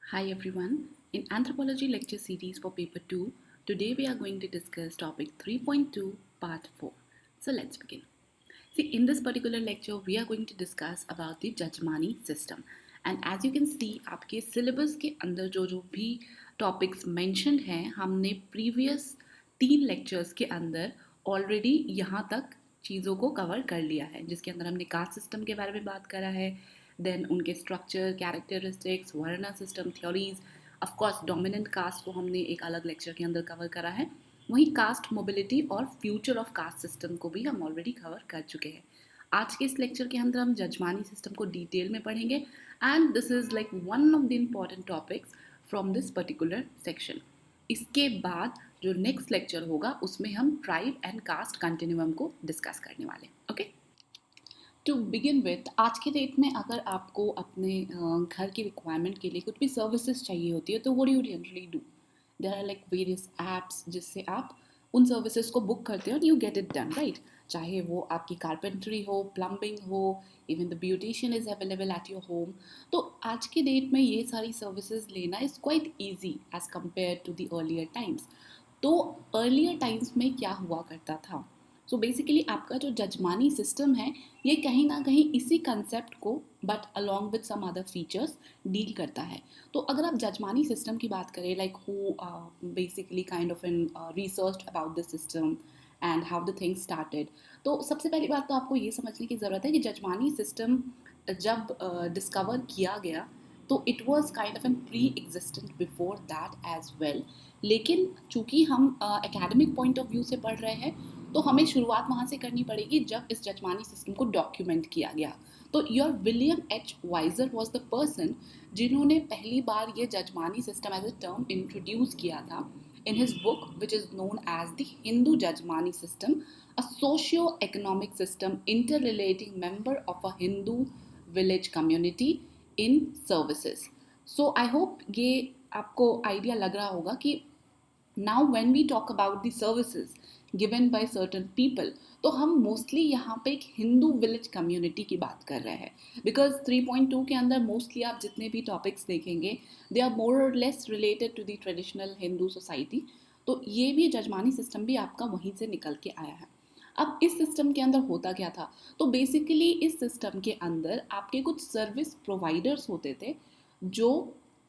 Hi everyone. In Anthropology lecture series for paper 2, today we are going to discuss topic 3.2 part 4. So let's begin. See, in this particular lecture we are going to discuss about the Jajmani system. And as you can see, आपके syllabus के अंदर जो भी topics mentioned हैं, हमने previous 3 lectures के अंदर already यहाँ तक चीज़ों को कवर कर लिया है, जिसके अंदर हमने कास्ट सिस्टम के बारे में बात करा है, देन उनके structure, characteristics, varna system, theories, of course dominant caste को हमने एक अलग लेक्चर के अंदर कवर करा है, वहीं कास्ट मोबिलिटी और फ्यूचर ऑफ कास्ट सिस्टम को भी हम ऑलरेडी कवर कर चुके हैं. आज के इस लेक्चर के अंदर हम जजमानी सिस्टम को डिटेल में पढ़ेंगे and this is like one of the important topics from this particular section. इसके बाद जो नेक्स्ट लेक्चर होगा उसमें हम ट्राइब एंड कास्ट कंटिन्यूम को डिस्कस करने वाले. ओके, टू बिगिन विथ, आज के डेट में अगर आपको अपने घर की रिक्वायरमेंट के लिए कुछ भी सर्विसेज चाहिए होती है तो what you generally do, there are like various apps जिससे आप उन सर्विसेज को बुक करते हो और you get it done, right. चाहे वो आपकी कारपेंट्री हो, प्लम्बिंग हो, even the beautician is available at your home. तो आज के डेट में ये सारी सर्विसेज लेना is quite easy as compare to the earlier times. तो अर्लियर टाइम्स में क्या हुआ करता था, सो बेसिकली आपका जो जजमानी सिस्टम है ये कहीं ना कहीं इसी कंसेप्ट को but along with some other features deal करता है. तो अगर आप जजमानी सिस्टम की बात करें, like who basically kind of an research about the system and how the things started, तो सबसे पहली बात तो आपको ये समझने की ज़रूरत है कि जजमानी सिस्टम जब डिस्कवर किया गया तो it was kind of an pre existent before that as well. लेकिन चूंकि हम एकेडमिक पॉइंट ऑफ व्यू से पढ़ रहे हैं तो हमें शुरुआत वहाँ से करनी पड़ेगी जब इस जजमानी सिस्टम को डॉक्यूमेंट किया गया. तो your William H Wiser was the person जिन्होंने पहली बार ये jajmani system as a term introduce किया था in his book, which is known as the Hindu Jajmani System, a socio-economic system interrelating member of a Hindu village community in services. So I hope ये आपको idea लग रहा होगा कि now when we talk about the services given by certain people, तो हम mostly यहाँ पे एक हिंदू विलेज कम्युनिटी की बात कर रहे हैं, बिकॉज 3.2 के अंदर मोस्टली आप जितने भी टॉपिक्स देखेंगे दे आर मोर और less related to the traditional Hindu society. तो ये भी जजमानी सिस्टम भी आपका वहीं से निकल के आया है. अब इस सिस्टम के अंदर होता क्या था, तो बेसिकली इस सिस्टम के अंदर आपके कुछ सर्विस प्रोवाइडर्स होते थे जो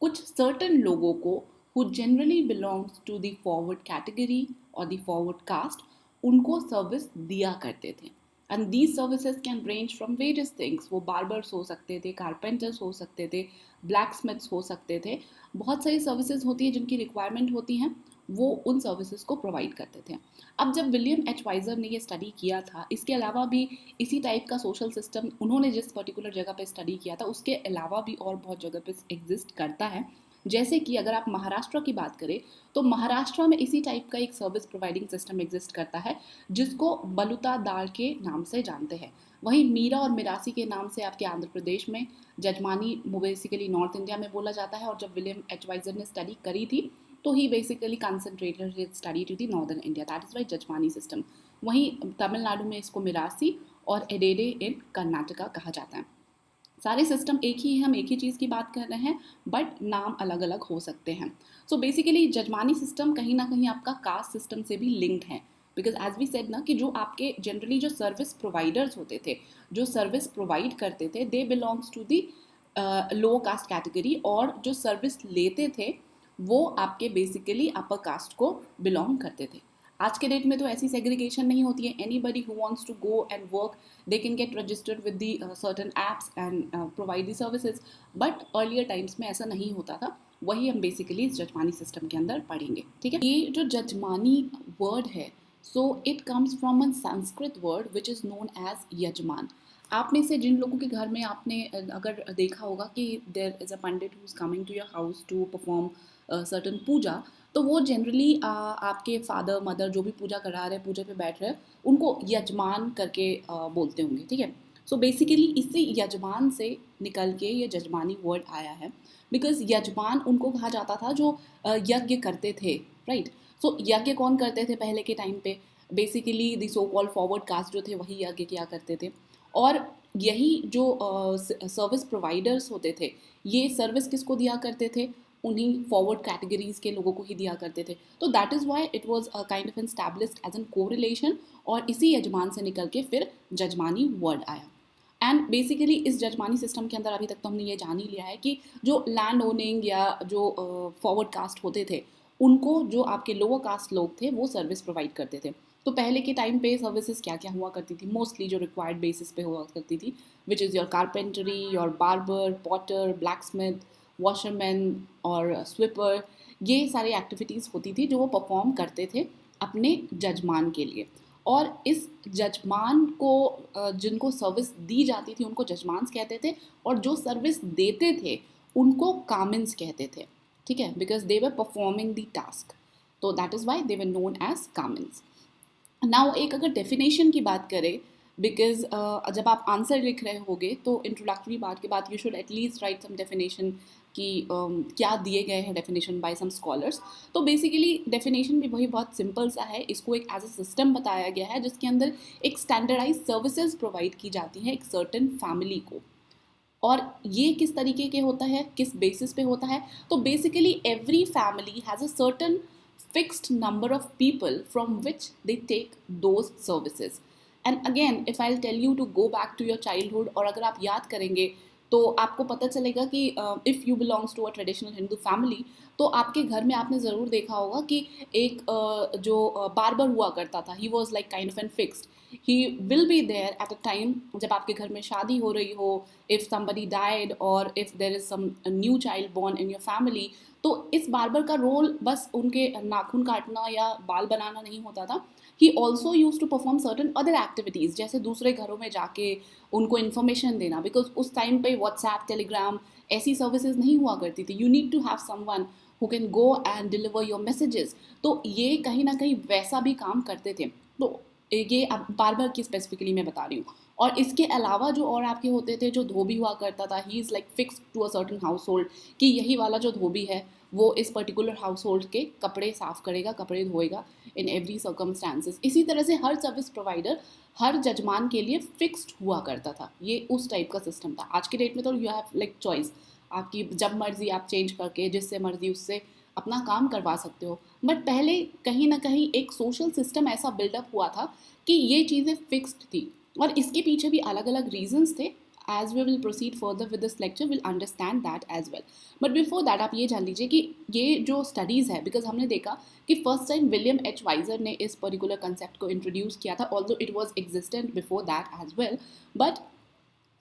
कुछ सर्टन लोगों को who generally belongs to the forward category or the forward caste, उनको सर्विस दिया करते थे. And these services can range from various things. वो बार्बर्स हो सकते थे, कारपेंटर्स हो सकते थे, ब्लैक स्मिथ्स हो सकते थे. बहुत सारी सर्विसेज होती है जिनकी रिक्वायरमेंट होती हैं, वो उन सर्विसेज को प्रोवाइड करते थे. अब जब विलियम एच वाइजर ने ये स्टडी किया था, इसके अलावा भी इसी टाइप का सोशल सिस्टम उन्होंने जिस पर्टिकुलर जगह पे स्टडी किया था उसके अलावा भी और बहुत जगह पे एग्जिस्ट करता है. जैसे कि अगर आप महाराष्ट्र की बात करें तो महाराष्ट्र में इसी टाइप का एक सर्विस प्रोवाइडिंग सिस्टम एग्जिस्ट करता है जिसको बलुता दाल के नाम से जानते हैं. वहीं मीरा और मिरासी के नाम से आपके आंध्र प्रदेश में, जजमानी बेसिकली नॉर्थ इंडिया में बोला जाता है. और जब विलियम एच वाइजर ने स्टडी करी थी तो ही basically concentrated his study to the northern India, that is why jajmani system. वहीं तमिलनाडु में इसको मिरासी और एडेडे इन कर्नाटका कहा जाता है. सारे सिस्टम एक ही है, हम एक ही चीज़ की बात कर रहे हैं बट नाम अलग अलग हो सकते हैं. सो बेसिकली जजमानी सिस्टम कहीं ना कहीं आपका कास्ट सिस्टम से भी लिंक्ड है, बिकॉज एज वी सेड ना कि जो आपके जनरली जो सर्विस प्रोवाइडर्स होते थे, जो सर्विस प्रोवाइड करते थे, they belongs to the low caste category, और जो सर्विस लेते थे वो आपके बेसिकली अपर कास्ट को बिलोंग करते थे. आज के डेट में तो ऐसी सेग्रीगेशन नहीं होती है. Anybody who wants to go and work, they can get registered with the certain apps and provide the services. But earlier times में ऐसा नहीं होता था. वही हम बेसिकली इस जजमानी सिस्टम के अंदर पढ़ेंगे. ठीक है, ये जो जजमानी वर्ड है, so it comes from a Sanskrit word which is known as yajman. आप में से जिन लोगों के घर में आपने अगर देखा होगा कि there is a pandit who is coming to your house to perform certain puja, तो वो जनरली आपके फादर मदर जो भी पूजा करा रहे, पूजा पे बैठ रहे, उनको यजमान करके बोलते होंगे. ठीक है, सो बेसिकली इसी यजमान से निकल के ये जजमानी वर्ड आया है, बिकॉज यजमान उनको कहा जाता था जो यज्ञ करते थे, राइट. सो यज्ञ कौन करते थे पहले के टाइम पे, basically the so called forward caste जो थे वही यज्ञ किया करते थे. और यही जो सर्विस प्रोवाइडर्स होते थे, ये सर्विस किसको दिया करते थे, उन्हीं फॉरवर्ड कैटेगरीज के लोगों को ही दिया करते थे. तो that is why it was kind of established as an correlation, और इसी यजमान से निकल के फिर जजमानी वर्ड आया. एंड बेसिकली इस जजमानी सिस्टम के अंदर अभी तक तो हमने ये जान ही लिया है कि जो लैंड ओनिंग या जो फॉरवर्ड कास्ट होते थे, उनको जो आपके लोअर कास्ट लोग थे वो सर्विस प्रोवाइड करते थे. तो पहले के टाइम पे सर्विसेज क्या क्या हुआ करती थी, मोस्टली जो रिक्वायर्ड बेसिस पे हुआ करती थी, विच is your carpentry, your barber, Potter, black Smith, washerman और स्वीपर. ये सारी एक्टिविटीज़ होती थी जो वो परफॉर्म करते थे अपने जजमान के लिए. और इस जजमान को जिनको सर्विस दी जाती थी उनको जजमान्स कहते थे, और जो सर्विस देते थे उनको कामिन्स कहते थे. ठीक है, because they were performing the task, तो that is why they were known as कामिन्स. नाउ एक अगर डेफिनेशन की बात करें, बिकॉज जब आप आंसर लिख रहे होगे तो इंट्रोडक्टरी पार्ट के बाद you should at least write some definition कि क्या दिए गए हैं डेफिनेशन बाय सम स्कॉलर्स. तो बेसिकली डेफिनेशन भी वही बहुत सिंपल सा है. इसको एक एज अ सिस्टम बताया गया है जिसके अंदर एक स्टैंडर्डाइज सर्विसेज प्रोवाइड की जाती हैं एक सर्टेन फैमिली को. और ये किस तरीके के होता है, किस बेसिस पे होता है, तो basically every family has a certain fixed number of people from which they take those services. And again, if I'll tell you to go back to your childhood, और अगर आप याद करेंगे तो आपको पता चलेगा कि if you belongs to a traditional Hindu family, तो आपके घर में आपने ज़रूर देखा होगा कि एक जो बार्बर हुआ करता था, he was like kind of an fixed. He will be there at a time जब आपके घर में शादी हो रही हो, इफ़ समबडी डाइड और if there is some new child born in your family. तो इस बार्बर का रोल बस उनके नाखून काटना या बाल बनाना नहीं होता था. He also use to perform certain other activities, जैसे दूसरे घरों में जाके उनको इन्फॉर्मेशन देना, बिकॉज उस टाइम पे व्हाट्सएप, टेलीग्राम ऐसी सर्विसेज नहीं हुआ करती थी. You need to have someone who can go and deliver your messages. तो ये कहीं ना कहीं वैसा भी काम करते थे. तो ये अब बार्बर की स्पेसिफिकली मैं बता रही हूँ. और इसके अलावा जो और आपके होते थे, जो धोबी हुआ करता था, he is like fix to a certain household, कि यही वाला जो धोबी है वो इस पर्टिकुलर हाउस होल्ड के कपड़े साफ़ करेगा, कपड़े धोएगा इन एवरी सर्कमस्टांसेस. इसी तरह से हर सर्विस प्रोवाइडर हर जजमान के लिए फिक्स्ड हुआ करता था. ये उस टाइप का सिस्टम था. आज के डेट में तो यू हैव लाइक चॉइस, आपकी जब मर्जी आप चेंज करके जिससे मर्जी उससे अपना काम करवा सकते हो. बट पहले कहीं ना कहीं एक सोशल सिस्टम ऐसा बिल्डअप हुआ था कि ये चीज़ें फिक्स्ड थी, और इसके पीछे भी अलग अलग रीजंस थे. as we will proceed further with this lecture we'll understand that as well. but before that आप ये जान लीजिए कि ये जो स्टडीज़ है, बिकॉज हमने देखा कि first time William H Wiser ने इस पर्टिकुलर कंसेप्ट को इंट्रोड्यूस किया था, although it was existent before that as well. But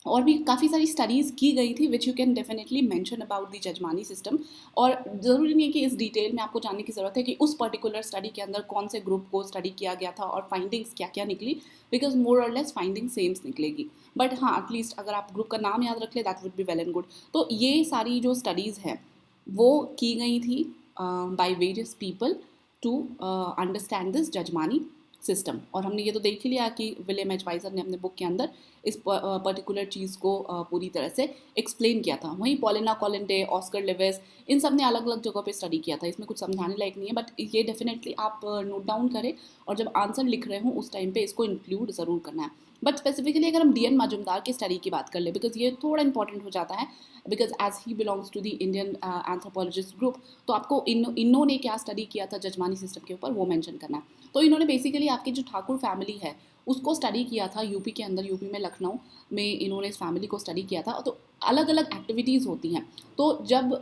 और भी काफ़ी सारी स्टडीज़ की गई थी which you can definitely mention about the jajmani system. और ज़रूरी नहीं है कि इस डिटेल में आपको जानने की ज़रूरत है कि उस पर्टिकुलर स्टडी के अंदर कौन से ग्रुप को स्टडी किया गया था और फाइंडिंग्स क्या क्या निकली, बिकॉज मोर और लेस फाइंडिंग सेम्स निकलेगी. बट हाँ, एटलीस्ट अगर आप ग्रुप का नाम याद रख ले that would be well and good. तो ये सारी जो स्टडीज़ हैं वो की गई थी by various people to understand this jajmani system. और हमने ये तो देख ही लिया कि विलियम एच वाइजर ने अपने बुक के अंदर इस पर्टिकुलर चीज़ को पूरी तरह से एक्सप्लेन किया था. वहीं पॉलिना कॉलिंटे, ऑस्कर लिविस, इन सब ने अलग अलग जगहों पे स्टडी किया था. इसमें कुछ समझाने लायक नहीं है, बट ये डेफिनेटली आप नोट डाउन करें और जब आंसर लिख रहे हो उस टाइम पे इसको इंक्लूड ज़रूर करना है. बट स्पेसिफिकली अगर हम डी एन मजुमदार की स्टडी की बात कर ले, बिकॉज ये थोड़ा इंपॉर्टेंट हो जाता है, because as he belongs to the Indian anthropologist group, तो आपको इन्होंने क्या स्टडी किया था जजमानी सिस्टम के ऊपर वो मेंशन करना है. तो इन्होंने बेसिकली आपकी जो ठाकुर फैमिली है उसको स्टडी किया था यूपी के अंदर. यूपी में लखनऊ में इन्होंने इस फैमिली को स्टडी किया था. तो अलग अलग एक्टिविटीज़ होती हैं. तो जब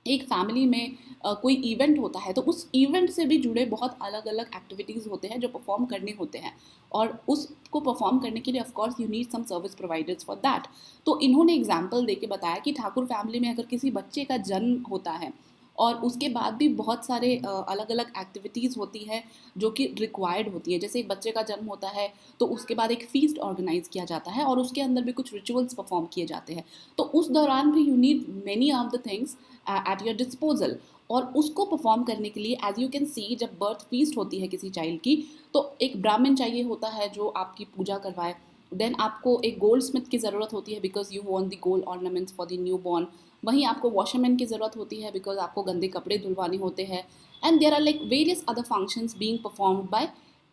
एक फैमिली में कोई इवेंट होता है तो उस इवेंट से भी जुड़े बहुत अलग अलग एक्टिविटीज़ होते हैं जो परफॉर्म करने होते हैं, और उसको परफॉर्म करने के लिए of course you need some service providers for that. तो इन्होंने एग्जांपल देके बताया कि ठाकुर फैमिली में अगर किसी बच्चे का जन्म होता है और उसके बाद भी बहुत सारे अलग अलग एक्टिविटीज़ होती है जो कि रिक्वायर्ड होती है. जैसे एक बच्चे का जन्म होता है तो उसके बाद एक फीस्ट ऑर्गेनाइज किया जाता है और उसके अंदर भी कुछ रिचुअल्स परफॉर्म किए जाते हैं. तो उस दौरान भी you need many of the things at your disposal. और उसको परफॉर्म करने के लिए एज यू कैन सी, जब बर्थ फीस्ट होती है किसी चाइल्ड की तो एक ब्राह्मण चाहिए होता है जो आपकी पूजा करवाए. देन आपको एक गोल्ड स्मिथ की ज़रूरत होती है because you want the gold ornaments for the new born. वहीं आपको वॉशरमैन की ज़रूरत होती है बिकॉज आपको गंदे कपड़े धुलवाने होते हैं. And there are like various other functions being performed by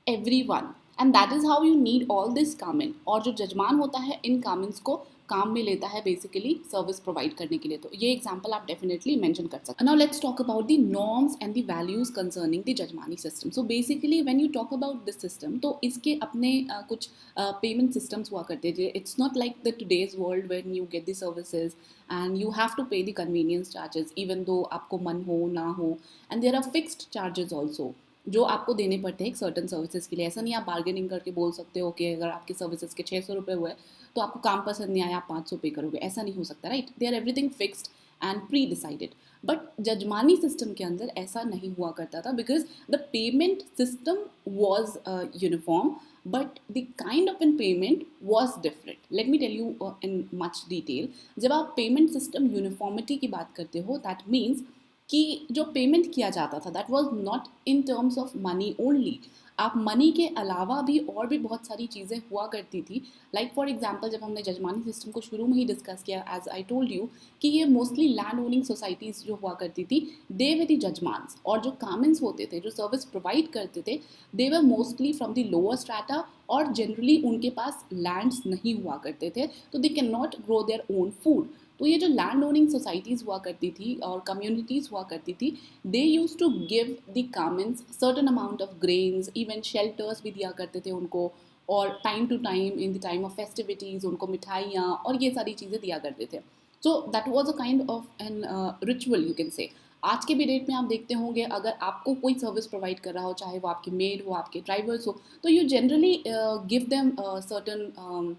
everyone, and that is how you need all this कामिन. और जो जजमान होता है इन कामिन्स को काम में लेता है बेसिकली सर्विस प्रोवाइड करने के लिए. तो ये एग्जांपल आप डेफिनेटली मेंशन कर सकते हैं. Now let's talk about the norms and the values concerning the jajmani system. So basically when you talk about this system, तो इसके अपने कुछ पेमेंट सिस्टम्स हुआ करते थे. It's not like the today's world when you get the services and you have to pay the convenience charges even though आपको मन हो ना हो, and there are fixed charges also जो आपको देने पड़ते हैं एक सर्टन सर्विसेज के लिए. ऐसा नहीं आप बार्गेनिंग करके बोल सकते हो कि अगर आपके सर्विसेज के 600 रुपये हुए तो आपको काम पसंद नहीं आया आप 500 पे करोगे. ऐसा नहीं हो सकता, right. They are everything fixed and pre decided. But jajmani system के अंदर ऐसा नहीं हुआ करता था because the payment system was uniform but the kind of in payment was different. Let me tell you in much detail. जब आप payment system uniformity की बात करते हो दैट मीन्स कि जो पेमेंट किया जाता था that was not in terms of money only. आप मनी के अलावा भी और भी बहुत सारी चीज़ें हुआ करती थी. लाइक फॉर एग्जांपल जब हमने जजमानी सिस्टम को शुरू में ही डिस्कस किया एज आई टोल्ड यू कि ये मोस्टली लैंड ओनिंग सोसाइटीज़ जो हुआ करती थी दे वे द जजमान्स, और जो कामेंस होते थे जो सर्विस प्रोवाइड करते थे they were mostly from the lower strata, और जनरली उनके पास लैंड्स नहीं हुआ करते थे तो they can not grow their own food. तो ये जो लैंड ओनिंग सोसाइटीज़ हुआ करती थी और कम्युनिटीज़ हुआ करती थी they use to give the कामेंस certain amount of grains, even shelters भी दिया करते थे उनको, और time to time in the time of festivities उनको मिठाइयाँ और ये सारी चीज़ें दिया करते थे. So that was a kind of an ritual you can say. आज के भी डेट में आप देखते होंगे अगर आपको कोई सर्विस प्रोवाइड कर रहा हो चाहे वो आपके मेड हो आपके ड्राइवर्स हो तो you generally give them certain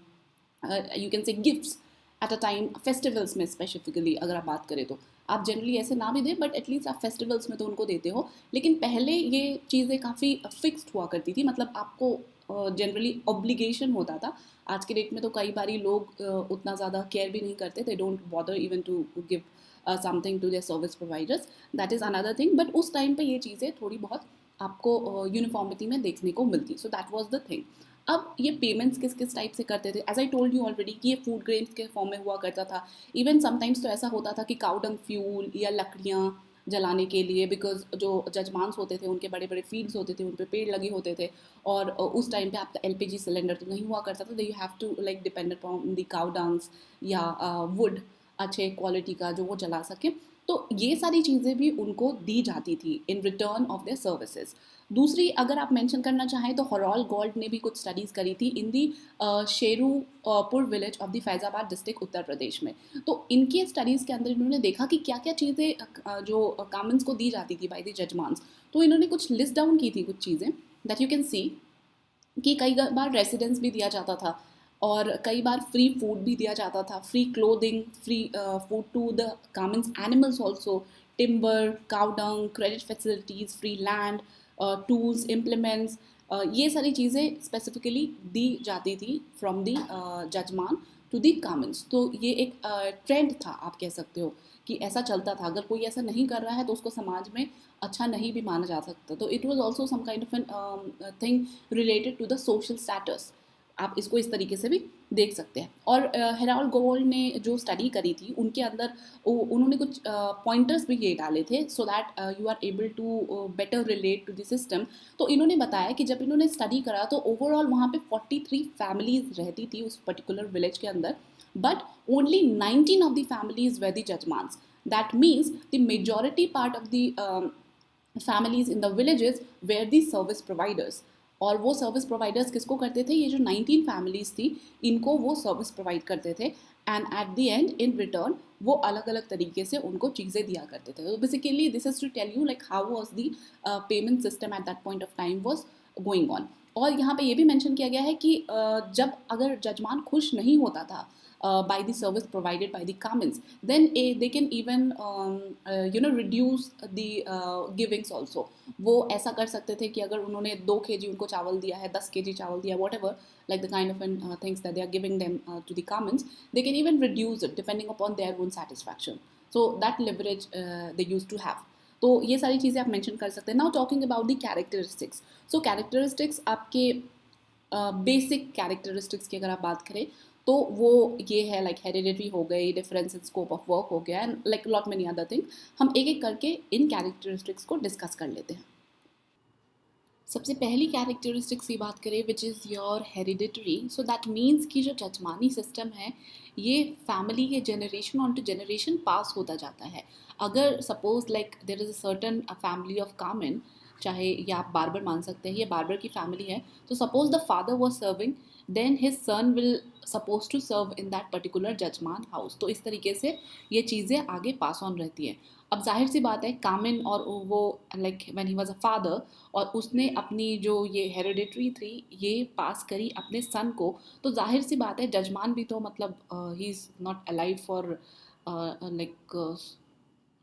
you can से gifts eight a time. Festivals में स्पेसिफिकली अगर आप बात करें तो आप जनरली ऐसे ना भी दें बट एटलीस्ट आप फेस्टिवल्स में तो उनको देते हो. लेकिन पहले ये चीज़ें काफ़ी फिक्स्ड हुआ करती थी, मतलब आपको जनरली ऑब्लिगेशन होता था. आज के डेट में तो कई बारी लोग उतना ज़्यादा केयर भी नहीं करते, they don't bother even to give something to their service providers. That is another thing. But उस टाइम पे ये चीज़ें थोड़ी बहुत आपको यूनिफॉर्मिटी में देखने को मिलती. So that was the thing. अब ये पेमेंट्स किस किस टाइप से करते थे as I told you already कि ये फूड ग्रेन्स के फॉर्म में हुआ करता था. इवन समटाइम्स तो ऐसा होता था कि काउ डंग फ्यूल या लकड़ियाँ जलाने के लिए, बिकॉज जो जजमान्स होते थे उनके बड़े बड़े फील्ड्स होते थे उन पे पेड़ लगे होते थे, और उस टाइम पे आपका एलपीजी सिलेंडर तो नहीं हुआ करता था. You have to like depend upon the cow dungs या वुड अच्छे क्वालिटी का जो वो जला सके. तो ये सारी चीज़ें भी उनको दी जाती थी in return of their services. दूसरी अगर आप मेंशन करना चाहें तो हरौल गोल्ड ने भी कुछ स्टडीज़ करी थी in the Sherupur village of the Faizabad district Uttar Pradesh में. तो इनके स्टडीज़ के अंदर इन्होंने देखा कि क्या क्या चीज़ें जो कामन्स को दी जाती थी बाय द जजमान्स. तो इन्होंने कुछ लिस्ट डाउन की थी कुछ चीज़ें दैट यू कैन सी कि कई बार रेसिडेंस भी दिया जाता था, और कई बार फ्री फूड भी दिया जाता था, free clothing, free food to the commons animals also, timber, cow dung, credit facilities, free land, tools, implements, ये सारी चीज़ें स्पेसिफिकली दी जाती थी फ्रॉम दी जजमान टू दी कामन्स. तो ये एक ट्रेंड था आप कह सकते हो कि ऐसा चलता था. अगर कोई ऐसा नहीं कर रहा है तो उसको समाज में अच्छा नहीं भी माना जा सकता. तो it was also some kind of an thing related to the social status. आप इसको इस तरीके से भी देख सकते हैं. और हेराल्ड गोल्ड ने जो स्टडी करी थी उनके अंदर उन्होंने कुछ पॉइंटर्स भी ये डाले थे so that you are able to better relate to the system. तो इन्होंने बताया कि जब इन्होंने स्टडी करा तो ओवरऑल वहाँ पे 43 फैमिलीज रहती थी उस पर्टिकुलर विलेज के अंदर, but only 19 of the families were the jajmans. That means the majority part of the families in the villages were the service providers. और वो सर्विस प्रोवाइडर्स किसको करते थे, ये जो 19 फैमिलीज थी इनको वो सर्विस प्रोवाइड करते थे. And at the and in return वो अलग अलग तरीके से उनको चीज़ें दिया करते थे. तो basically this is to tell you like how was the payment system at that point of time was going on. और यहाँ पे ये भी मेंशन किया गया है कि जब अगर जजमान खुश नहीं होता था by the service provided by the Kamins, then they can even reduce the givings also. वो ऐसा कर सकते थे कि अगर उन्होंने 2 kg उनको चावल दिया है, 10 kg चावल दिया, whatever, like the kind of things that they are giving them to the Kamins, they can even reduce it depending upon their own satisfaction. So that leverage they used to have. तो ये सारी चीज़ें आप mention कर सकते हैं. Now talking about the characteristics. So characteristics आपके basic characteristics की अगर आप बात करें तो वो ये है लाइक हेरिडिटरी हो गई, difference in scope of work हो गया, and like lot many other thing. हम एक एक करके इन कैरेक्टरिस्टिक्स को डिस्कस कर लेते हैं. सबसे पहली कैरेक्टरिस्टिक्स की बात करें which is your hereditary, so that means कि जो जजमानी सिस्टम है ये फैमिली के generation on to generation pass होता जाता है. अगर suppose like there is a certain family of कामिन, चाहे या आप बार्बर मान सकते हैं, ये बार्बर की फैमिली है, तो suppose the father was serving, then his son will suppose to serve in that particular jajman house. तो इस तरीके से ये चीज़ें आगे पास ऑन रहती है. अब जाहिर सी बात है कामिन और वो like when he was a father और उसने अपनी जो ये हेरिडिटरी थी ये पास करी अपने सन को, तो जाहिर सी बात है जजमान भी तो मतलब he is not alive for like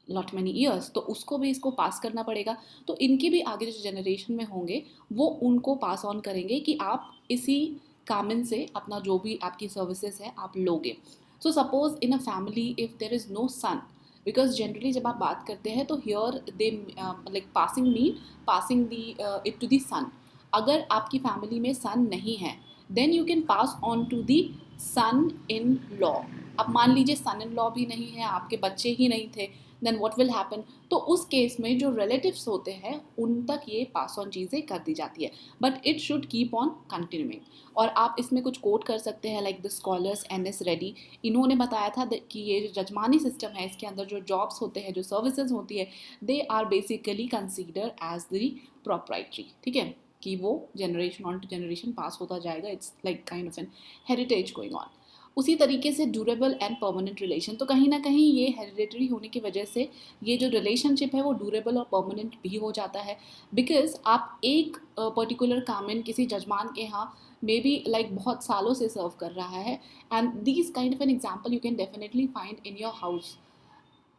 lot many years, तो उसको भी इसको पास करना पड़ेगा. तो इनके भी आगे जो जनरेशन में होंगे वो उनको पास ऑन करेंगे कि आप इसी कामिन से अपना जो भी आपकी सर्विसेज है आप लोगे. So suppose in a family if there is no son, because generally जब आप बात करते हैं तो here they like passing mean passing the it to the son. अगर आपकी फैमिली में सन नहीं है then you can pass on to the son in law. अब मान लीजिए सन इन लॉ भी नहीं है, आपके बच्चे ही नहीं थे, देन व्हाट विल हैपन, तो उस केस में जो रिलेटिव्स होते हैं उन तक ये पास ऑन चीज़ें कर दी जाती है. But it should keep on continuing. और आप इसमें कुछ कोट कर सकते हैं like the scholars NS. Reddy, इन्होंने बताया था कि ये जो जजमानी सिस्टम है इसके अंदर जो जॉब्स होते हैं, जो सर्विसेज होती है, they are basically consider as the proprietary. ठीक है, कि वो generation on to generation pass होता जाएगा. It's like kind of an heritage going on. उसी तरीके से ड्यूरेबल एंड परमानेंट रिलेशन, तो कहीं ना कहीं ये हेरिडेटरी होने की वजह से ये जो रिलेशनशिप है वो ड्यूरेबल और परमानेंट भी हो जाता है. बिकॉज आप एक पर्टिकुलर कामिन किसी जजमान के यहाँ मे बी लाइक बहुत सालों से सर्व कर रहा है, and this kind of an example you can definitely find in your house.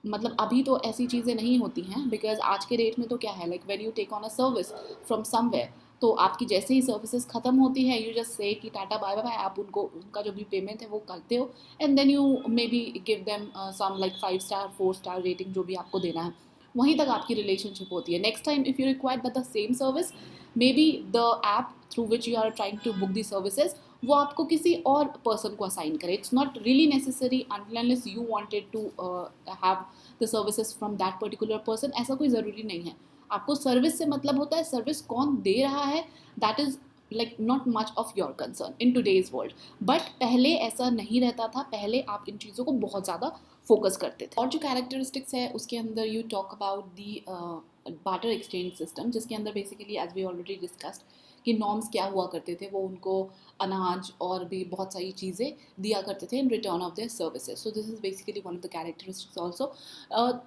मतलब अभी तो ऐसी चीज़ें नहीं होती हैं बिकॉज आज के डेट में तो क्या है like when you take on a service from somewhere, तो आपकी जैसे ही सर्विसेज खत्म होती है यू जस्ट से कि टाटा बाय बाय, आप उनको उनका जो भी पेमेंट है वो करते हो, and then you maybe give them some like 5 star 4 star rating जो भी आपको देना है. वहीं तक आपकी रिलेशनशिप होती है. Next time if you require the same service, maybe the app through which you are trying to book the services वो आपको किसी और पर्सन को असाइन करे. It's not really necessary unless you wanted to have the services from that particular person. ऐसा कोई ज़रूरी नहीं है. आपको सर्विस से मतलब होता है सर्विस कौन दे रहा है, that is like not much of your concern in today's world. But पहले ऐसा नहीं रहता था, पहले आप इन चीज़ों को बहुत ज़्यादा फोकस करते थे. और जो कैरेक्टरिस्टिक्स है उसके अंदर you talk about the barter exchange system, जिसके अंदर basically as we already discussed कि नॉर्म्स क्या हुआ करते थे, वो उनको अनाज और भी बहुत सारी चीज़ें दिया करते थे in return of their services. So this is basically one of the characteristics also.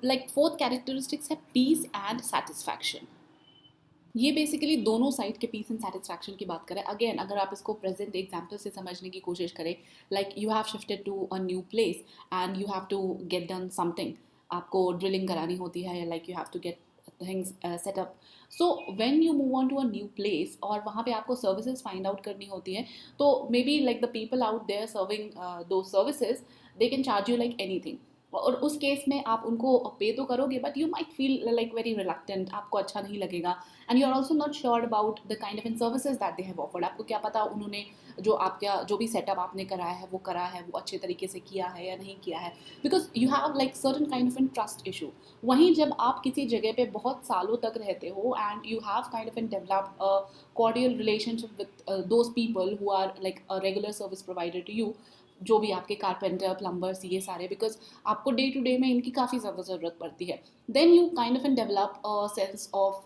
Like fourth characteristics है पीस एंड सेटिस्फैक्शन. ये बेसिकली दोनों साइड के पीस एंड सेटिस्फैक्शन की बात करें. अगेन अगर आप इसको प्रेजेंट एग्जाम्पल से समझने की कोशिश करें, like you have shifted to a new place and you have to get done something, आपको ड्रिलिंग करानी होती है, like you have to get things set up. So when you move on to a new place और वहाँ पे आपको services find out करनी होती है, तो maybe like the people out there serving those services, they can charge you like anything. और उस केस में आप उनको पे तो करोगे but you might feel like very reluctant, आपको अच्छा नहीं लगेगा. And you are also not sure about the kind of in services that they have offered. आपको क्या पता उन्होंने जो आपका जो भी सेटअप आपने कराया है वो अच्छे तरीके से किया है या नहीं किया है, because you have like certain kind of in trust issue. वहीं जब आप किसी जगह पे बहुत सालों तक रहते हो and you have kind of in developed a cordial relationship with those people who are like a regular service provider to you, जो भी आपके कारपेंटर प्लम्बर्स ये सारे, बिकॉज आपको डे टू डे में इनकी काफ़ी ज़्यादा ज़रूरत पड़ती है, then you kind of an develop a sense of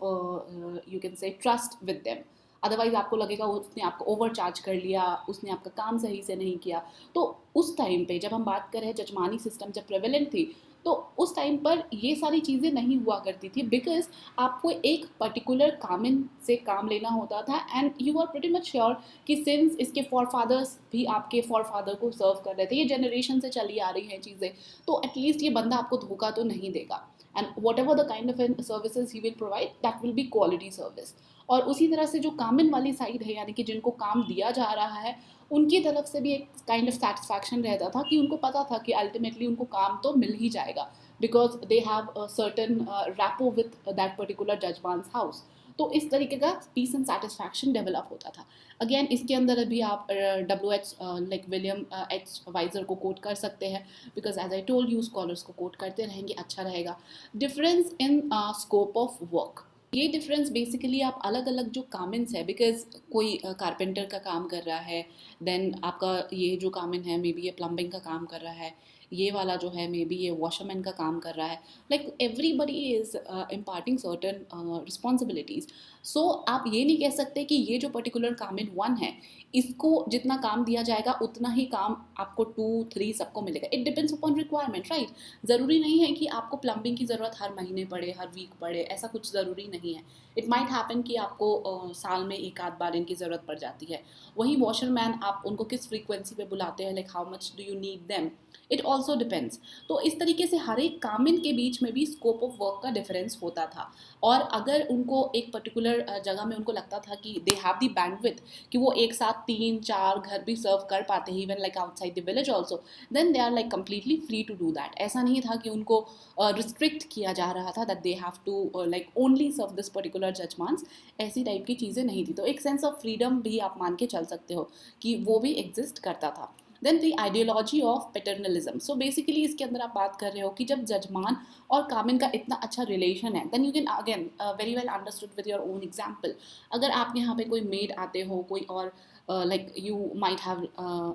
you can say trust with them. Otherwise आपको लगेगा उसने आपको ओवर चार्ज कर लिया, उसने आपका काम सही से नहीं किया. तो उस टाइम पे जब हम बात करें जजमानी सिस्टम जब प्रेवलेंट थी, तो उस टाइम पर ये सारी चीज़ें नहीं हुआ करती थी, बिकॉज आपको एक पर्टिकुलर कामिन से काम लेना होता था and you are pretty much sure कि सिंस इसके फॉर फादर्स भी आपके फॉर फादर को सर्व कर रहे थे, ये जनरेशन से चली आ रही हैं चीज़ें, तो एटलीस्ट ये बंदा आपको धोखा तो नहीं देगा. And whatever the kind of an services he will provide that will be quality service. और उसी तरह से जो कामिन वाली साइड है, यानी कि जिनको काम दिया जा रहा है, उनकी तरफ से भी एक काइंड ऑफ सेटिस्फैक्शन रहता था कि उनको पता था कि अल्टीमेटली उनको काम तो मिल ही जाएगा, because they have certain rapport with that particular जजमान्स हाउस. तो इस तरीके का पीस एंड सेटिस्फैक्शन डेवलप होता था. अगेन इसके अंदर अभी आप WH like William H Wiser को कोट कर सकते हैं, because as I told you scholars को कोट करते रहेंगे, अच्छा रहेगा. Difference in scope of work. ये डिफरेंस बेसिकली आप अलग अलग जो कामिन्स है, बिकॉज कोई कारपेंटर का काम कर रहा है, देन आपका ये जो कामिन है मे बी ये प्लम्बिंग का काम कर रहा है, ये वाला जो है मे बी ये वॉशरमैन का काम कर रहा है, like everybody is imparting certain responsibilities. So आप ये नहीं कह सकते कि ये जो पर्टिकुलर कामिन वन है इसको जितना काम दिया जाएगा उतना ही काम आपको 2 3 सबको मिलेगा. It depends upon requirement, right. ज़रूरी नहीं है कि आपको प्लम्बिंग की ज़रूरत हर महीने पड़े, हर वीक पड़े, ऐसा कुछ ज़रूरी नहीं है. इट माइट हैपन कि आपको साल में एक आध बार इनकी ज़रूरत पड़ जाती है. वहीं वॉशरमैन आप उनको किस फ्रीक्वेंसी पे बुलाते हैं, like how much do you need them, it also depends. तो इस तरीके से हर एक कामिन के बीच में भी स्कोप ऑफ वर्क का डिफरेंस होता था. और अगर उनको एक पर्टिकुलर जगह में उनको लगता था कि दे हैव द बैंडविड्थ कि वो एक साथ 3 4 घर भी सर्व कर पाते हैं, even like outside the village also, then they are like completely free to do that. ऐसा नहीं था कि उनको रिस्ट्रिक्ट किया जा रहा था that they have to like only serve this particular जजमांस. ऐसी टाइप की चीज़ें नहीं थी. तो एक सेंस ऑफ फ्रीडम भी आप मान के चल सकते हो कि वो भी एग्जिस्ट करता था. Then the ideology of paternalism. So basically इसके अंदर आप बात कर रहे हो कि जब जजमान और कामिन का इतना अच्छा रिलेशन है, then you can again very well understood with your own example. अगर आप यहाँ पे कोई मेड आते हो, कोई और like you might have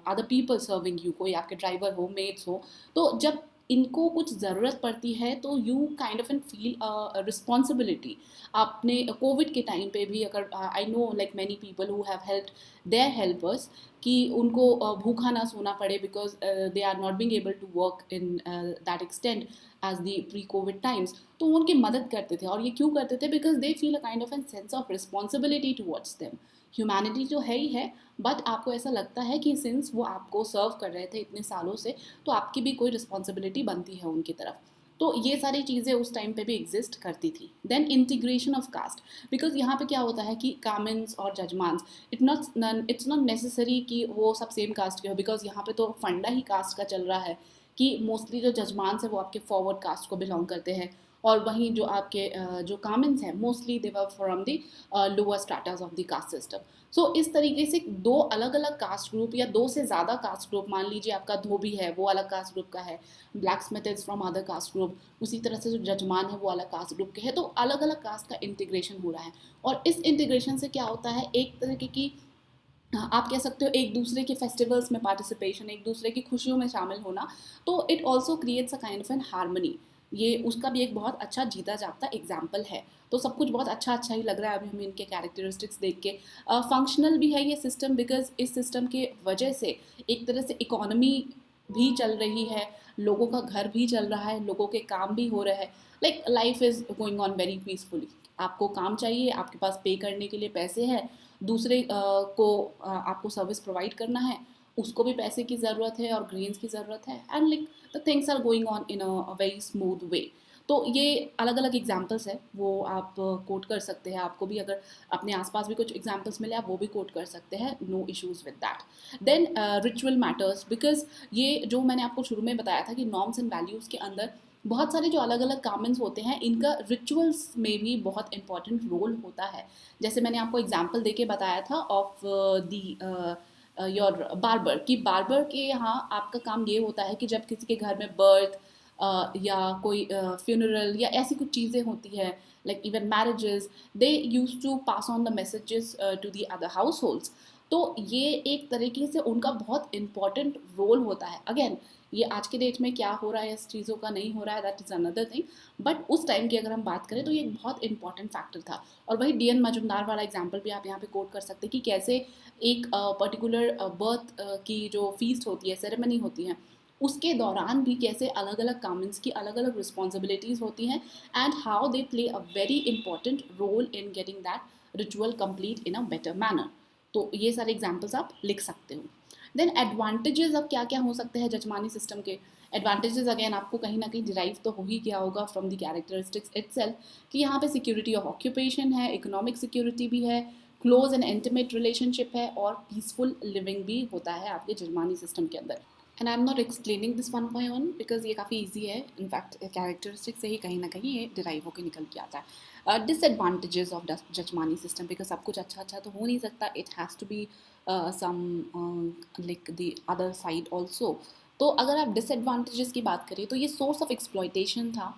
other people serving you, कोई आपके ड्राइवर हो, मेड्स हो, तो जब इनको कुछ ज़रूरत पड़ती है तो you kind of an feel responsibility. आपने कोविड के टाइम पे भी, अगर I know like many people who have helped their helpers, कि उनको भूखा ना सोना पड़े because they are not being able to work in that extent as the pre covid times. तो वो उनकी मदद करते थे. और ये क्यों करते थे? Because they feel a kind of an sense of responsibility towards them. Humanity तो है ही है, बट आपको ऐसा लगता है कि सिंस वो आपको सर्व कर रहे थे इतने सालों से, तो आपकी भी कोई रिस्पॉन्सिबिलिटी बनती है उनकी तरफ. तो ये सारी चीज़ें उस टाइम पे भी एग्जिस्ट करती थी. Then integration of caste. Because यहाँ पे क्या होता है कि कामिन्स और जजमान्स, इट्स नॉट नेसेसरी कि वो सब सेम कास्ट के हो, बिकॉज यहाँ पे तो फंडा ही कास्ट का चल रहा है कि मोस्टली जो जजमान्स है वो आपके फॉरवर्ड कास्ट को बिलोंग करते हैं, और वहीं जो आपके जो कामिन्स हैं mostly they were from the lower stratas of the caste system. So इस तरीके से दो अलग अलग कास्ट ग्रुप या दो से ज़्यादा कास्ट ग्रुप, मान लीजिए आपका धोबी है वो अलग कास्ट ग्रुप का है, black Smith is from other caste group, उसी तरह से जो जजमान है वो अलग कास्ट ग्रुप के है, तो अलग अलग कास्ट का इंटीग्रेशन हो रहा है. और इस इंटीग्रेशन से क्या होता है, एक तरीके की आप कह सकते हो एक दूसरे के फेस्टिवल्स में पार्टिसिपेशन, एक दूसरे की खुशियों में शामिल होना. तो it also creates a kind of an harmony. ये उसका भी एक बहुत अच्छा जीता जागता एग्जाम्पल है. तो सब कुछ बहुत अच्छा अच्छा ही लग रहा है अभी हमें इनके कैरेक्टरिस्टिक्स देख के. फंक्शनल भी है ये सिस्टम, बिकॉज इस सिस्टम के वजह से एक तरह से इकोनॉमी भी चल रही है, लोगों का घर भी चल रहा है, लोगों के काम भी हो रहे हैं. Like life is going on very peacefully. आपको काम चाहिए, आपके पास पे करने के लिए पैसे हैं, दूसरे को आपको सर्विस प्रोवाइड करना है, उसको भी पैसे की ज़रूरत है और ग्रेन्स की ज़रूरत है, and like the things are going on in a very smooth way. तो ये अलग अलग एग्जाम्पल्स है, वो आप कोट कर सकते हैं. आपको भी अगर अपने आसपास भी कुछ एग्जाम्पल्स मिले आप वो भी कोट कर सकते हैं, no issues with that. Then ritual matters, because ये जो मैंने आपको शुरू में बताया था कि नॉर्म्स एंड वैल्यूज़ के अंदर बहुत सारे जो अलग अलग कामेंट्स होते हैं, इनका रिचुअल्स में भी बहुत इंपॉर्टेंट रोल होता है. जैसे मैंने आपको एग्जांपल देके बताया था ऑफ दी योर बार्बर, कि बार्बर के यहाँ आपका काम ये होता है कि जब किसी के घर में बर्थ या कोई फ्यूनरल या ऐसी कुछ चीज़ें होती है, like even marriages, they use to pass on the messages to the other households. तो ये एक तरीके से उनका बहुत इंपॉर्टेंट रोल होता है. अगेन ये आज के डेट में क्या हो रहा है, इस चीज़ों का नहीं हो रहा है, that is another thing. But उस टाइम की अगर हम बात करें तो ये एक बहुत इंपॉर्टेंट फैक्टर था. और वही डी एन मजुमदार वाला एग्जाम्पल भी आप यहाँ पे कोट कर सकते हैं कि कैसे एक पर्टिकुलर बर्थ की जो फीस्ट होती है, सेरेमनी होती है, उसके दौरान भी कैसे अलग अलग कामेंट्स की अलग अलग रिस्पॉन्सिबिलिटीज़ होती हैं, and how they play a very important role in getting that ritual complete in a better manner. तो ये सारे एग्जाम्पल्स आप लिख सकते हो. देन एडवांटेजेस अब क्या क्या हो सकते हैं जजमानी सिस्टम के. एडवांटेजेस अगेन आपको कहीं ना कहीं डिराइव तो हो ही गया होगा फ्रॉम द कैरेक्टरिस्टिक्स इटसेल्फ, कि यहाँ पे सिक्योरिटी ऑफ ऑक्यूपेशन है, इकोनॉमिक सिक्योरिटी भी है, क्लोज एंड इंटीमेट रिलेशनशिप है, और पीसफुल लिविंग भी होता है आपके जजमानी सिस्टम के अंदर. And I am not explaining this one by one because ये काफ़ी ईजी है. इनफैक्ट कैरेक्टरिस्टिक से ही कहीं ना कहीं ये डिराइव होकर निकल के आता है. Disadvantages of jajmani system, because सब कुछ अच्छा अच्छा तो हो नहीं सकता, it has to be some like the other side also. तो अगर आप डिसएडवांटेजेस की बात करें तो ये सोर्स ऑफ एक्सप्लॉयटेशन था.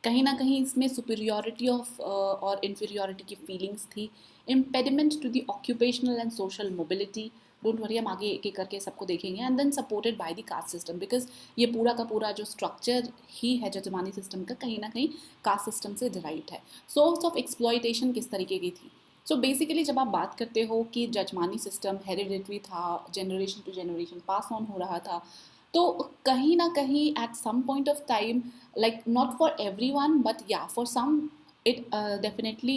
कहीं ना कहीं इसमें सुपीरियोरिटी ऑफ और इन्फीरियोरिटी की फीलिंग्स थी, impediment to the occupational and social mobility. Don't worry, हम आगे एक एक करके सबको देखेंगे। And then supported by the caste system, because ये पूरा का पूरा जो स्ट्रक्चर ही है जजमानी सिस्टम का, कहीं ना कहीं कास्ट सिस्टम से डिराइव्ड है। सोर्स ऑफ एक्सप्लॉयटेशन किस तरीके की थी? सो बेसिकली जब आप बात करते हो कि जजमानी सिस्टम हेरिडिटरी था, generation to generation pass on हो रहा था, तो कहीं ना कहीं at some point of time, like not for everyone but yeah for some, it definitely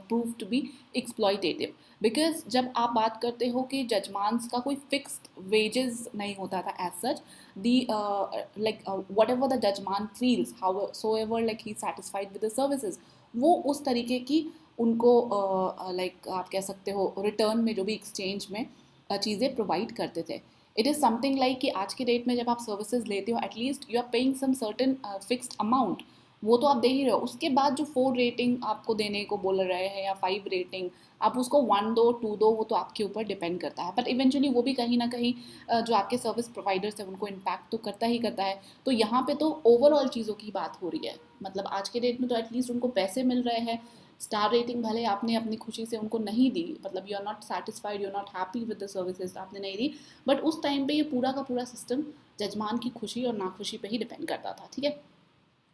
proved to be exploitative, because जब आप बात करते हो कि जजमान्स का कोई फिक्स्ड वेजेस नहीं होता था as such, the like whatever the judgeman feels, howsoever like he satisfied with the services, वो उस तरीके की उनको like आप कह सकते हो रिटर्न में जो भी एक्सचेंज में चीज़ें प्रोवाइड करते थे। इट इज़ समथिंग लाइक कि आज के डेट में जब आप सर्विसेज लेते हो, at least you are paying some certain fixed amount, वो तो आप दे ही रहे हो। उसके बाद जो 4 रेटिंग आपको देने को बोल रहे हैं या 5 रेटिंग, आप उसको 1 दो 2 दो, वो तो आपके ऊपर डिपेंड करता है, बट इवेंचुअली वो भी कहीं ना कहीं जो आपके सर्विस प्रोवाइडर्स हैं उनको इम्पैक्ट तो करता ही करता है। तो यहाँ पे तो ओवरऑल चीज़ों की बात हो रही है, मतलब आज के डेट में तो एटलीस्ट उनको पैसे मिल रहे हैं। स्टार रेटिंग भले आपने अपनी खुशी से उनको नहीं दी, मतलब you are not satisfied, you are not happy with the services, आपने नहीं दी, बट उस टाइम पे ये पूरा का पूरा सिस्टम जजमान की खुशी और नाखुशी पे ही डिपेंड करता था, ठीक है।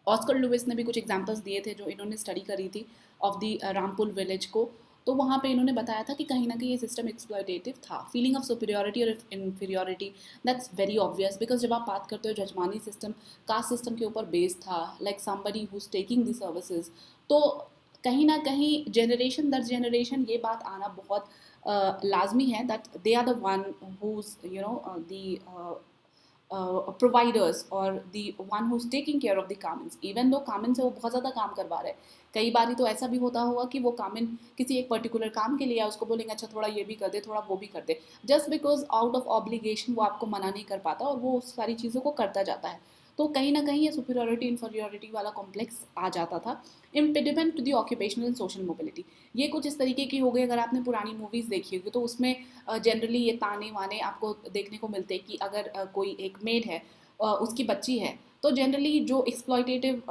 ऑस्कर लुइस ने भी कुछ एग्जांपल्स दिए थे जो इन्होंने स्टडी करी थी ऑफ द रामपुर विलेज को। तो वहाँ पे इन्होंने बताया था कि कहीं ना कहीं ये सिस्टम एक्सप्लॉयटेटिव था। फीलिंग ऑफ सुपीरियोरिटी और inferiority, that's very obvious, because जब आप बात करते हो जजमानी सिस्टम कास्ट सिस्टम के ऊपर बेस्ड था, like somebody who is taking the services, तो कहीं ना कहीं जनरेशन दर जनरेशन ये बात आना बहुत लाजमी है that they are the one who you know the providers or the one who's taking care of the कामिन्स, इवन दो कामिन से वो बहुत ज़्यादा काम करवा रहे हैं। कई बार तो ऐसा भी होता होगा कि वो कामिन किसी एक पर्टिकुलर काम के लिए, उसको बोलेंगे अच्छा थोड़ा ये भी कर दे, थोड़ा वो भी कर दे, just because out of obligation वो आपको मना नहीं कर पाता और वो उस सारी चीज़ों को करता जाता है। तो कहीं ना कहीं ये सुपीरियोरिटी इन्फीरियोरिटी वाला कॉम्प्लेक्स आ जाता था। Impediment to the occupational and social mobility, ये कुछ इस तरीके की हो गई। अगर आपने पुरानी मूवीज़ देखी होगी तो उसमें जनरली ये ताने वाने आपको देखने को मिलते हैं कि अगर कोई एक मेड है, उसकी बच्ची है, तो जनरली जो एक्सप्लॉयटेटिव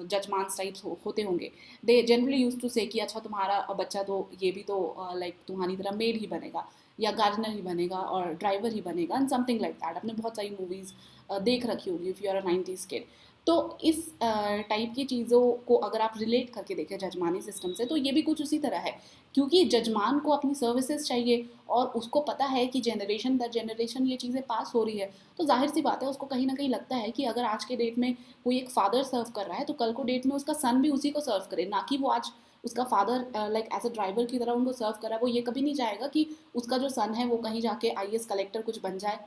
जजमान्स टाइप्स होते होंगे, दे जनरली यूज टू से कि अच्छा तुम्हारा बच्चा तो ये भी तो लाइक तुम्हारी तरह मेड ही बनेगा या गार्डनर ही बनेगा और ड्राइवर ही बनेगा एंड समथिंग लाइक दैट। आपने बहुत सारी मूवीज़ देख रखी होगी if you are a 90s kid. तो इस टाइप की चीज़ों को अगर आप रिलेट करके देखें जजमानी सिस्टम से, तो ये भी कुछ उसी तरह है, क्योंकि जजमान को अपनी सर्विसेज चाहिए और उसको पता है कि जनरेशन दर जनरेशन ये चीज़ें पास हो रही है। तो जाहिर सी बात है उसको कहीं ना कहीं लगता है कि अगर आज के डेट में कोई एक फादर सर्व कर रहा है तो कल को डेट में उसका सन भी उसी को सर्व करे, ना कि वो आज उसका father like as a driver की तरह उनको सर्व कर रहा है। वो ये कभी नहीं चाहेगा कि उसका जो सन है वो कहीं जाके आईएएस कलेक्टर कुछ बन जाए।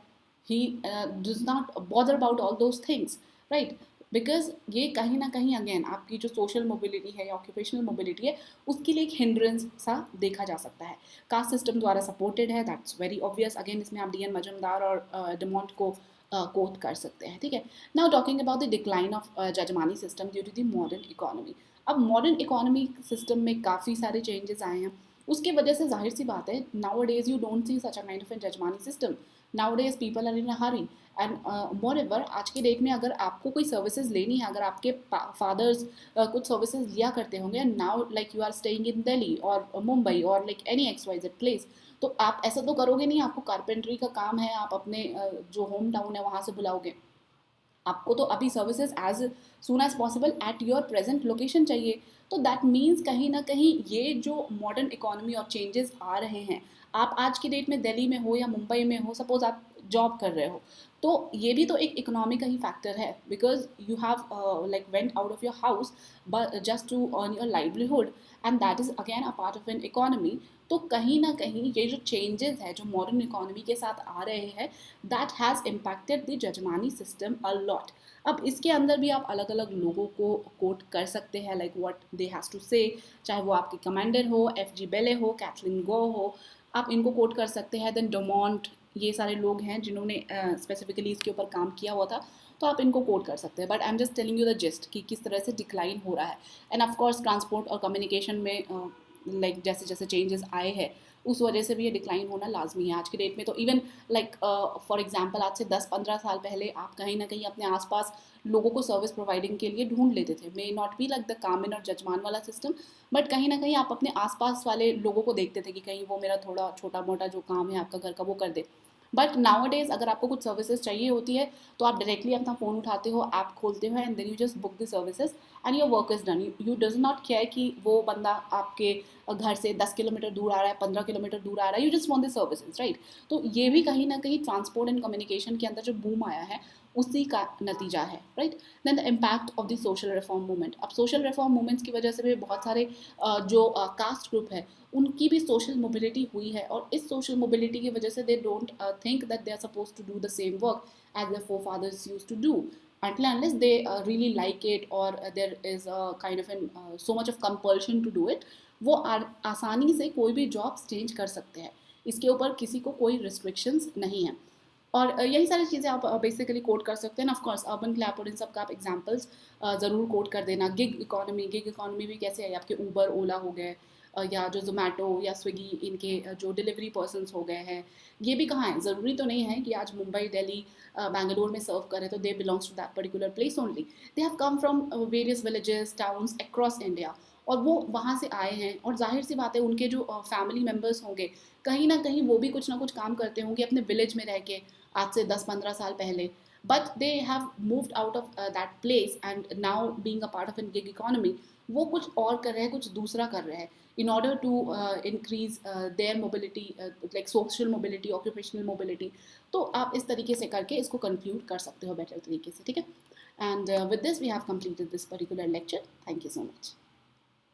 He does not bother about all those things, right. Because ये कहीं ना कहीं अगेन आपकी जो सोशल मोबिलिटी है या ऑक्यूपेशनल मोबिलिटी है उसके लिए एक हिंड्रेंस सा देखा जा सकता है। कास्ट सिस्टम द्वारा सपोर्टेड है, दैट्स वेरी ऑब्वियस। अगेन इसमें आप डीएन मजुमदार और डिमोंट को कोट कर सकते हैं, ठीक है। Now talking about the decline of jajmani system due to the modern economy. अब मॉडर्न इकोनॉमी सिस्टम में काफ़ी सारे चेंजेस आए हैं, उसकी वजह से जाहिर सी बात है nowadays you don't see such a kind of a jajmani system. Nowadays people are in a hurry and moreover आज के डेट में अगर आपको कोई सर्विसेज लेनी है, अगर आपके फादर्स कुछ सर्विसेज लिया करते होंगे and now like you are staying in Delhi और मुंबई और लाइक एनी XYZ प्लेस, तो आप ऐसा तो करोगे नहीं, आपको कारपेंट्री का काम है, आप अपने जो होम टाउन है वहाँ से बुलाओगे। आपको तो अभी services as soon as possible at your present location चाहिए। तो दैट मीन्स कहीं ना कहीं ये जो मॉडर्न इकोनॉमी और चेंजेस आ रहे हैं, आप आज की डेट में दिल्ली में हो या मुंबई में हो, सपोज आप जॉब कर रहे हो, तो ये भी तो एक इकोनॉमी का ही फैक्टर है, because you have like went out of your house but just to earn your livelihood and that is again a part of an economy. तो कहीं ना कहीं ये जो चेंजेस है जो मॉडर्न इकोनॉमी के साथ आ रहे हैं, that has impacted the jajmani system a lot. अब इसके अंदर भी आप अलग अलग लोगों को कोट कर सकते हैं, like what they has to say, चाहे वो आपके कमांडर हो, FG बेले हो, कैथलीन गो हो, आप इनको कोट कर सकते हैं। देन डोमोंट, ये सारे लोग हैं जिन्होंने स्पेसिफिकली इसके ऊपर काम किया हुआ था, तो आप इनको कोट कर सकते हैं। But I am just telling you the gist कि किस तरह से डिक्लाइन हो रहा है। एंड ऑफ कोर्स ट्रांसपोर्ट और कम्युनिकेशन में लाइक जैसे जैसे चेंजेस आए हैं उस वजह से भी ये डिक्लाइन होना लाजमी है आज के डेट में। तो इवन लाइक फॉर एग्जांपल आज से 10-15 साल पहले आप कहीं ना कहीं अपने आसपास लोगों को सर्विस प्रोवाइडिंग के लिए ढूंढ लेते थे। May not be like the kamin और जजमान वाला सिस्टम, बट कहीं ना कहीं आप अपने आसपास वाले लोगों को देखते थे कि कहीं वो मेरा थोड़ा छोटा मोटा जो काम है आपका घर का वो कर दे। बट नाउ डेज अगर आपको कुछ सर्विसेज चाहिए होती है तो आप डायरेक्टली अपना फ़ोन उठाते हो, ऐप खोलते हो and then you just book the services and your work is done. You does not care कि वो बंदा आपके घर से 10 किलोमीटर दूर आ रहा है, 15 किलोमीटर दूर आ रहा है, you just want the services, right. तो ये भी कहीं ना कहीं ट्रांसपोर्ट एंड कम्युनिकेशन के अंदर जो बूम आया है उसी का नतीजा है, right. Then the impact of the social reform movement. अब सोशल रिफॉर्म मूवमेंट्स की वजह से भी बहुत सारे जो कास्ट ग्रुप है उनकी भी सोशल मोबिलिटी हुई है, और इस सोशल मोबिलिटी की वजह से they don't think that they are suppose to do the same work as their forefathers used to do, until unless they really like it, or there is a kind of so much of compulsion to do it, वो आसानी से कोई भी jobs change कर सकते हैं। इसके ऊपर किसी को कोई रिस्ट्रिक्शंस नहीं है। और यही सारी चीज़ें आप बेसिकली कोड कर सकते हैं। ऑफ कोर्स अर्बन क्लैप और इन सब का आप एग्जांपल्स ज़रूर कोड कर देना। गिग इकोनॉमी भी कैसे है, आपके ऊबर ओला हो गए, या जो जोमेटो या स्विगी, इनके जो डिलीवरी पर्सनस हो गए हैं, ये भी कहाँ हैं। ज़रूरी तो नहीं है कि आज मुंबई, दिल्ली, बैंगलोर में सर्व करें तो they belongs to that particular place only. They have come from various villages, towns across India, और वो वहाँ से आए हैं। और जाहिर सी बात है उनके जो फैमिली मेम्बर्स होंगे कहीं ना कहीं वो भी कुछ ना कुछ काम करते होंगे अपने विलेज में रह के, आज से 10-15 साल पहले। But they have moved out of that place and now being a part of an gig economy, वो कुछ और कर रहे हैं, कुछ दूसरा कर रहे हैं in order to increase their mobility, like social mobility, occupational mobility। तो आप इस तरीके से करके इसको कंक्लूड कर सकते हो बेटर तरीके से, ठीक है। And with this we have completed this particular lecture. Thank you so much.